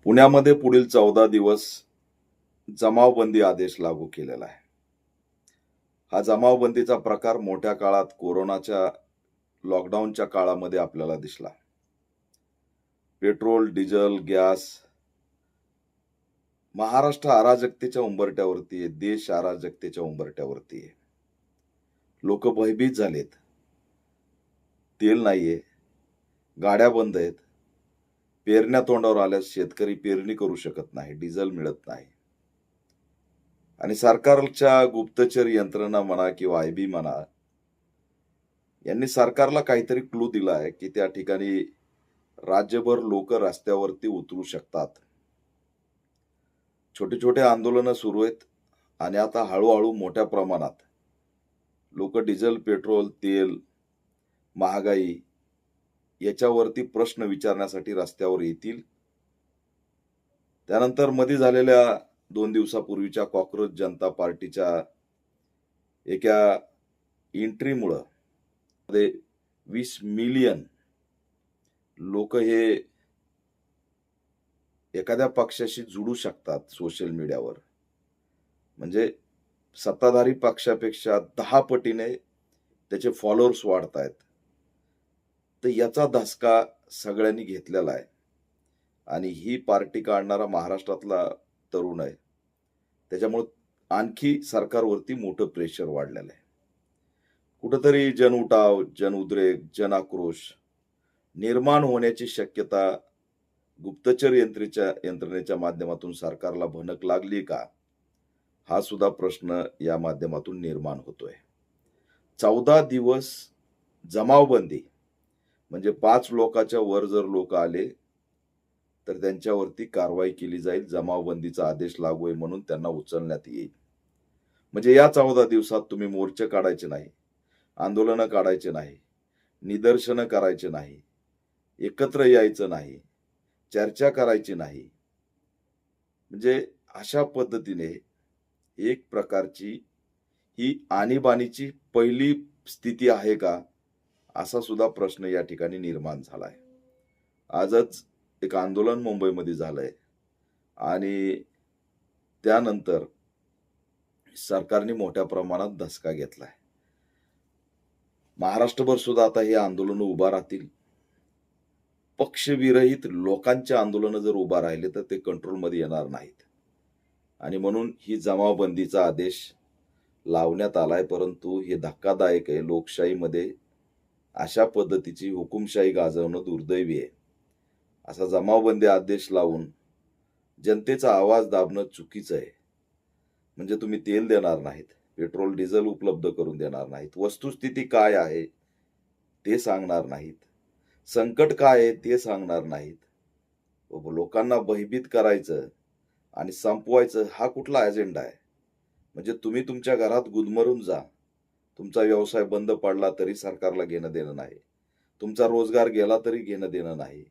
पुण्यामध्ये पुढील 14 दिवस जमावबंदी आदेश लागू केलेला आहे. हा जमावबंदीचा प्रकार मोठ्या काळात कोरोनाच्या लॉकडाऊनच्या काळामध्ये आपल्याला दिसला. पेट्रोल, डिझेल, गॅस महाराष्ट्र अराजकतेच्या उंबरठ्यावरती आहे, देश अराजकतेच्या उंबरठ्यावरती आहे. लोक भयभीत झालेत. तेल नाहीये, गाड्या बंद आहेत. पेरण्या तोंडावर आल्यास शेतकरी पेरणी करू शकत नाही, डिझेल मिळत नाही. आणि सरकारच्या गुप्तचर यंत्रणा म्हणा किंवा आयबी म्हणा, यांनी सरकारला काहीतरी क्लू दिला आहे की त्या ठिकाणी राज्यभर लोक रस्त्यावरती उतरू शकतात. छोटे छोटे आंदोलनं सुरू आहेत आणि आता हळूहळू मोठ्या प्रमाणात लोक डिझेल, पेट्रोल, तेल, महागाई याच्यावरती प्रश्न विचारण्यासाठी रस्त्यावर येतील. त्यानंतर मध्ये झालेल्या 2 दिवसापूर्वीच्या कॉक्रोच जनता पार्टीच्या एका एंट्रीमुळं 20 मिलियन लोक हे एखाद्या पक्षाशी जुडू शकतात सोशल मीडियावर. म्हणजे सत्ताधारी पक्षापेक्षा 10 पटीने त्याचे फॉलोअर्स वाढत आहेत. तर याचा धसका सगळ्यांनी घेतलेला आहे आणि ही पार्टी काढणारा महाराष्ट्रातला तरुण आहे. त्याच्यामुळे आणखी सरकारवरती मोठं प्रेशर वाढलेलं आहे. कुठंतरी जनउठाव, जनउद्रेक, जनआक्रोश निर्माण होण्याची शक्यता गुप्तचर यंत्रणेच्या माध्यमातून सरकारला भनक लागली का, हा सुद्धा प्रश्न या माध्यमातून निर्माण होतोय. 14 दिवस जमावबंदी म्हणजे 5 लोकांच्या वर जर लोक आले तर त्यांच्यावरती कारवाई केली जाईल. जमावबंदीचा आदेश लागू आहे म्हणून त्यांना उचलण्यात येईल. म्हणजे या 14 दिवसात तुम्ही मोर्चे काढायचे नाही, आंदोलनं काढायचे नाही, निदर्शनं करायचे नाही, एकत्र यायचं नाही, चर्चा करायची नाही. म्हणजे अशा पद्धतीने एक प्रकारची ही आणीबाणीची पहिली स्थिती आहे का, असा सुद्धा प्रश्न या ठिकाणी निर्माण झालाय. आजच एक आंदोलन मुंबईमध्ये झालंय आणि त्यानंतर सरकारने मोठ्या प्रमाणात धसका घेतलाय. महाराष्ट्रभर सुद्धा आता हे आंदोलन उभा राहतील. पक्षविरहित लोकांचे आंदोलन जर उभा राहिले तर ते कंट्रोलमध्ये येणार नाहीत आणि म्हणून ही जमावबंदीचा आदेश लावण्यात आलाय. परंतु हे धक्कादायक आहे. लोकशाहीमध्ये अशा पद्धतीची हुकुमशाही गाजवणं दुर्दैवी आहे. असा जमावबंदी आदेश लावून जनतेचा आवाज दाबणं चुकीचं आहे. म्हणजे तुम्ही तेल देणार नाहीत, पेट्रोल डिझेल उपलब्ध करून देणार नाहीत, वस्तुस्थिती काय आहे ते सांगणार नाहीत, संकट काय आहे ते सांगणार नाहीत. लोकांना भयभीत करायचं आणि संपवायचं हा कुठला अजेंडा आहे? म्हणजे तुम्ही तुमच्या घरात गुदमरून जा, तुमचा व्यवसाय बंद पडला तरी सरकारला घेणं देणं नाही, तुमचा रोजगार गेला तरी घेणं देणं नाही.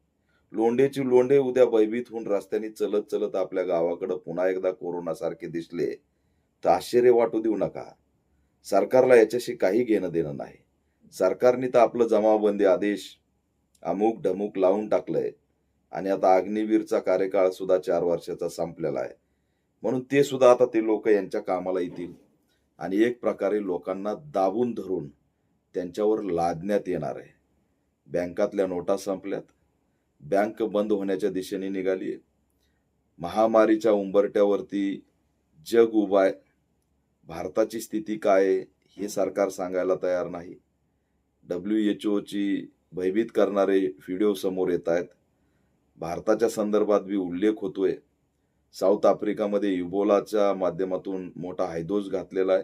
लोंढेची लोंढे उद्या भयभीत होऊन रस्त्याने चलत चलत आपल्या गावाकडे पुन्हा एकदा कोरोनासारखे दिसले तर आश्चर्य वाटू देऊ नका. सरकारला याच्याशी काही घेणं देणं नाही. सरकारने तर आपलं जमावबंदी आदेश अमुक ढमुक लावून टाकलंय आणि आता अग्निवीरचा कार्यकाळ सुद्धा 4 वर्षाचा संपलेला आहे. म्हणून ते सुद्धा आता ते लोक यांच्या कामाला येतील आणि एक प्रकारे लोकांना दाबून धरून त्यांच्यावर लादण्यात येणार आहे. बँकातल्या नोटा संपल्यात, बँक बंद होण्याच्या दिशेने निघाली आहे. महामारीच्या उंबरठ्यावरती जग उभा आहे. भारताची स्थिती काय आहे हे सरकार सांगायला तयार नाही. WHO ची भयभीत करणारे व्हिडिओ समोर येत आहेत. भारताच्या संदर्भात बी उल्लेख होतोय. साऊथ आफ्रिकामध्ये इबोलाच्या माध्यमातून मोठा हायदोस घातलेला आहे.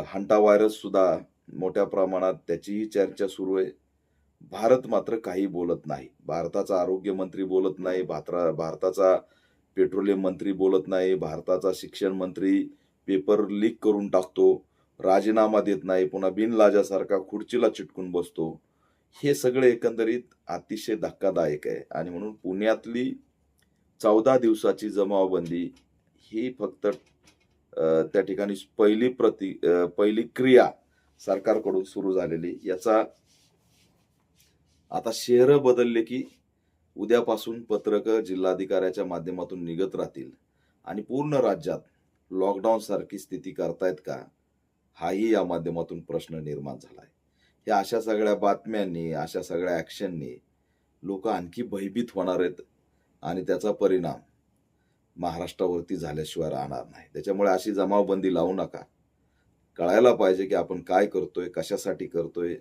हंटा व्हायरस सुद्धा मोठ्या प्रमाणात त्याचीही चर्चा सुरू आहे. भारत मात्र काही बोलत नाही. भारताचा आरोग्य मंत्री बोलत नाही, भारताचा पेट्रोलियम मंत्री बोलत नाही, भारताचा शिक्षण मंत्री पेपर लीक करून टाकतो, राजीनामा देत नाही, पुन्हा बिनलाजासारखा खुर्चीला चिटकून बसतो. हे सगळे एकंदरीत अतिशय धक्कादायक आहे आणि म्हणून पुण्यातली 14 दिवसाची जमावबंदी ही फक्त त्या ठिकाणी पहिली क्रिया सरकारकडून सुरू झालेली. याचा आता शहरं बदलले की उद्यापासून पत्रकं जिल्हाधिकाऱ्याच्या माध्यमातून निघत राहतील आणि पूर्ण राज्यात लॉकडाऊन सारखी स्थिती करतायत का, हाही या माध्यमातून प्रश्न निर्माण झाला आहे. या अशा सगळ्या बातम्यांनी, अशा सगळ्या ॲक्शननी लोक आणखी भयभीत होणार आहेत आणि त्याचा परिणाम महाराष्ट्रावरती झाल्याशिवाय राहणार नाही. त्याच्यामुळे अशी जमावबंदी लावू नका. कळायला पाहिजे की आपण काय करतोय, कशासाठी करतोय.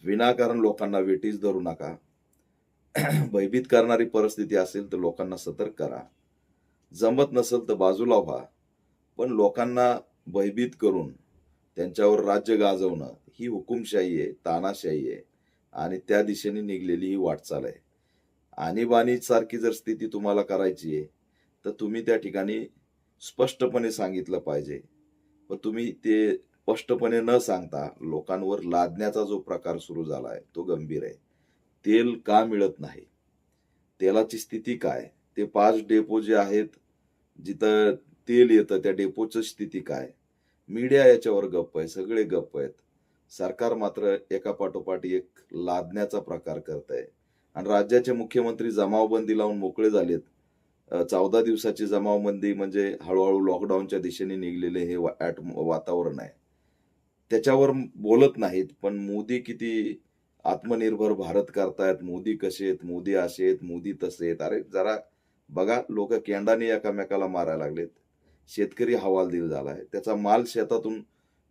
विनाकारण लोकांना वेठीस धरू नका. भयभीत करणारी परिस्थिती असेल तर लोकांना सतर्क करा. जमत नसेल तर बाजूला व्हा. पण लोकांना भयभीत करून त्यांच्यावर राज्य गाजवणं ही हुकुमशाही आहे, तानाशाही आहे आणि त्या दिशेने निघलेली ही वाटचाल आहे. आणीबाणी सारखी जर स्थिती तुम्हाला करायची आहे तर तुम्ही त्या ठिकाणी स्पष्टपणे सांगितलं पाहिजे. पण तुम्ही ते स्पष्टपणे न सांगता लोकांवर लादण्याचा जो प्रकार सुरू झाला आहे तो गंभीर आहे. तेल का मिळत नाही, तेलाची स्थिती काय, ते 5 डेपो जे आहेत जिथं तेल येतं त्या डेपोची स्थिती काय, मीडिया याच्यावर गप्प आहे, सगळे गप्प आहेत. सरकार मात्र एका पाठोपाठ एक लादण्याचा प्रकार करत आहे आणि राज्याचे मुख्यमंत्री जमावबंदी लावून मोकळे झालेत. 14 दिवसाची जमावबंदी म्हणजे हळूहळू लॉकडाऊनच्या दिशेने निघलेले हे वातावरण आहे. त्याच्यावर बोलत नाहीत. पण मोदी किती आत्मनिर्भर भारत करतायत, मोदी कसे आहेत, मोदी असे आहेत, मोदी तसे आहेत. अरे जरा बघा, लोक केंडाने एकामेकाला मारायला लागलेत. शेतकरी हवालदिल झालाय. त्याचा माल शेतातून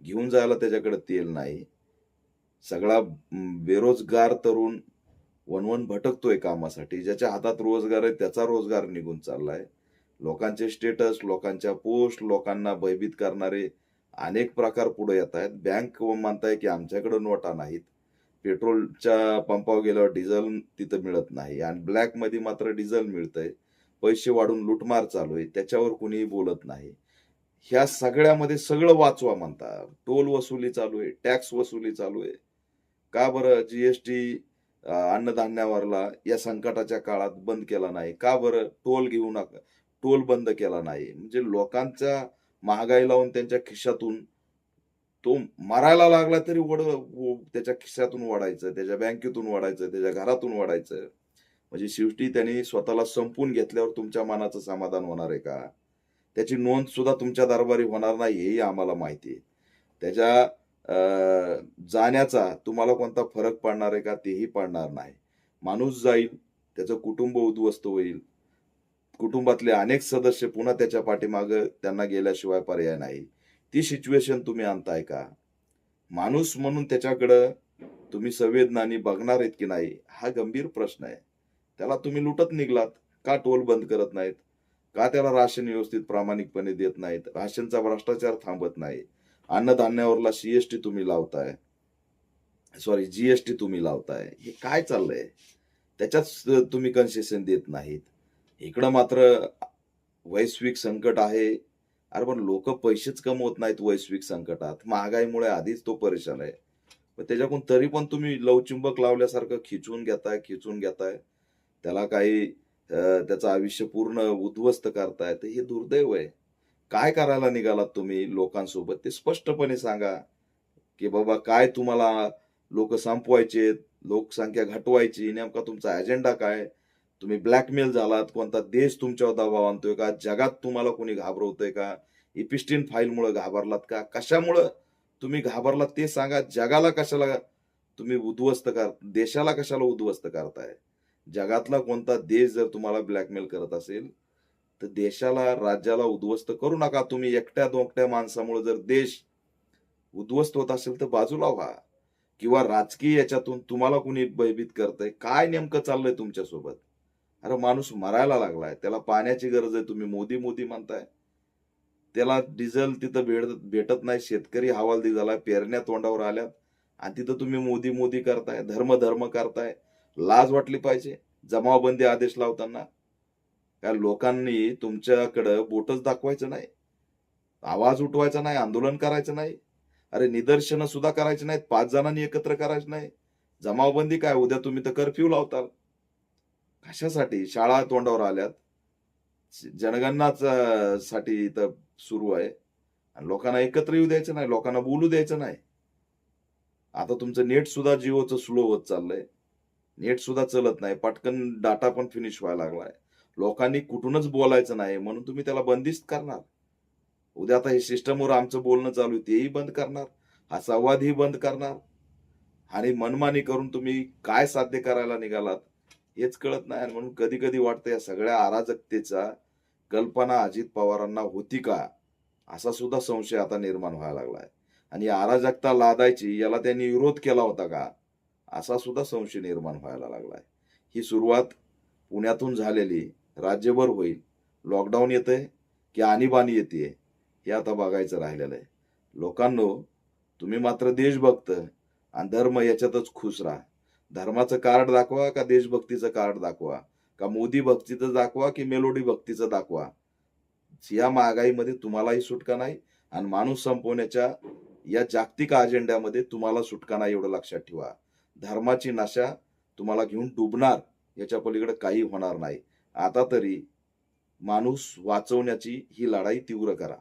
घेऊन जायला त्याच्याकडे तेल नाही. सगळा बेरोजगार तरुण वणवण भटकतोय कामासाठी. ज्याच्या हातात रोजगार आहे त्याचा रोजगार निघून चाललाय. लोकांचे स्टेटस, लोकांच्या पोस्ट, लोकांना भयभीत करणारे अनेक प्रकार पुढे येत आहेत. बँक म्हणताय की आमच्याकडे नोटा नाहीत. पेट्रोलच्या पंपावर गेल्यावर डिझेल तिथं मिळत नाही आणि ब्लॅकमध्ये मात्र डिझेल मिळतंय. पैसे वाढून लुटमार चालू आहे, त्याच्यावर कुणीही बोलत नाही. ह्या सगळ्यामध्ये सगळं वाचवा म्हणतात. टोल वसुली चालू आहे, टॅक्स वसुली चालू आहे. का बरं जीएसटी अन्नधान्यावरला या संकटाच्या काळात बंद केला नाही? का बरं टोल घेऊ नका, टोल बंद केला नाही? म्हणजे लोकांच्या महागाई लावून त्यांच्या खिशातून तो मरायला लागला तरी त्याच्या खिशातून वाढायचं, त्याच्या बँकेतून वाढायचं, त्याच्या घरातून वाढायचं. म्हणजे शेवटी त्यांनी स्वतःला संपून घेतल्यावर तुमच्या मनाचं समाधान होणार आहे का? त्याची नोंद सुद्धा तुमच्या दरबारी होणार नाही हेही आम्हाला माहिती आहे. त्याच्या जाण्याचा तुम्हाला कोणता फरक पडणार आहे का? तेही पडणार नाही. माणूस जाईल, त्याचं कुटुंब उद्ध्वस्त होईल. कुटुंबातले अनेक सदस्य पुन्हा त्याच्या पाठीमागे त्यांना गेल्याशिवाय पर्याय नाही. ती सिच्युएशन तुम्ही आणताय का? माणूस म्हणून त्याच्याकडं तुम्ही संवेदनाने बघणार आहेत की नाही, हा गंभीर प्रश्न आहे. त्याला तुम्ही लुटत निघलात. का टोल बंद करत नाहीत? का त्याला राशन व्यवस्थित प्रामाणिकपणे देत नाहीत? राशनचा भ्रष्टाचार थांबत नाही. अन्नधान्यावरला जीएसटी तुम्ही लावताय. हे काय चाललंय? त्याच्यात तुम्ही कन्सेशन देत नाहीत. इकडं मात्र वैश्विक संकट आहे. अरे पण लोक पैसेच कमवत नाहीत वैश्विक संकटात. महागाईमुळे आधीच तो परेशान आहे. पण त्याच्याकडून तरी पण तुम्ही लवचिंबक लावल्यासारखं खिचून घेताय. त्याला काही त्याचं आयुष्य पूर्ण उद्ध्वस्त करताय. तर हे दुर्दैव आहे. काय करायला निघालात तुम्ही लोकांसोबत ते स्पष्टपणे सांगा की बाबा काय तुम्हाला लोक संपवायचे, लोकसंख्या घटवायची, नेमका तुमचा अजेंडा काय? तुम्ही ब्लॅकमेल झालात, कोणता देश तुमच्यावर दबाव आणतोय का? जगात तुम्हाला कोणी घाबरवतोय का? इपिस्टिन फाईलमुळे घाबरलात का? कशामुळं तुम्ही घाबरलात ते सांगा. जगाला कशाला तुम्ही देशाला कशाला उद्ध्वस्त करताय? जगातला कोणता देश जर तुम्हाला ब्लॅकमेल करत असेल तर देशाला, राज्याला उद्ध्वस्त करू नका. तुम्ही एकट्या दोकट्या माणसामुळे जर देश उद्ध्वस्त होत असेल तर बाजूला व्हा. किंवा राजकीय याच्यातून तुम्हाला कुणी भयभीत करतंय, काय नेमकं चाललंय तुमच्यासोबत? अरे माणूस मरायला लागलाय, त्याला पाण्याची गरज आहे, तुम्ही मोदी मोदी म्हणताय. त्याला डिझेल तिथं भेटत नाही, शेतकरी हवालदिल झालाय, पेरण्या तोंडावर आल्यात आणि तिथं तुम्ही मोदी मोदी करताय, धर्म करताय. लाज वाटली पाहिजे जमावबंदी आदेश लावताना. त्या लोकांनी तुमच्याकडं बोटच दाखवायचं नाही, आवाज उठवायचा नाही, आंदोलन करायचं नाही. अरे निदर्शनं सुद्धा करायची नाहीत, 5 जणांनी एकत्र करायचं नाही. जमावबंदी काय, उद्या तुम्ही तर कर्फ्यू लावताल. कशासाठी? शाळा तोंडावर आल्यात, जनगणनाच साठी इथं सुरू आहे आणि लोकांना एकत्र येऊ द्यायचं नाही, लोकांना बोलू द्यायचं नाही. आता तुमचं नेट सुद्धा जिओचं स्लो होत चाललंय. नेट सुद्धा चलत नाही, पटकन डाटा पण फिनिश व्हायला लागलाय. लोकांनी कुठूनच बोलायचं नाही म्हणून तुम्ही त्याला बंदिस्त करणार. उद्या आता हे सिस्टमवर आमचं बोलणं चालू आहे तेही बंद करणार, हा संवादही बंद करणार आणि मनमानी करून तुम्ही काय साध्य करायला निघालात हेच कळत नाही. आणि म्हणून कधी कधी वाटतं या सगळ्या अराजकतेचा कल्पना अजित पवारांना होती का, असा सुद्धा संशय आता निर्माण व्हायला लागलाय. आणि अराजकता लादायची याला त्यांनी विरोध केला होता का, असा सुद्धा संशय निर्माण व्हायला लागलाय. ही सुरुवात पुण्यातून झालेली राज्यभर होईल. लॉकडाऊन येतंय की आणीबाणी येते हे आता बघायचं राहिलेलं आहे. लोकांनो, तुम्ही मात्र देशभक्त आणि धर्म याच्यातच खुश राहा. धर्माचं कार्ड दाखवा का देशभक्तीचं कार्ड दाखवा, का मोदी भक्तीचं दाखवा की मेलोडी भक्तीचं दाखवा. या महागाईमध्ये तुम्हालाही सुटका नाही आणि माणूस संपवण्याच्या या जागतिक अजेंड्यामध्ये तुम्हाला सुटका नाही, एवढं लक्षात ठेवा. धर्माची नशा तुम्हाला घेऊन डुबणार, याच्या पलीकडे काही होणार नाही. आता तरी माणूस वाचवण्याची ही लढाई तीव्र करा.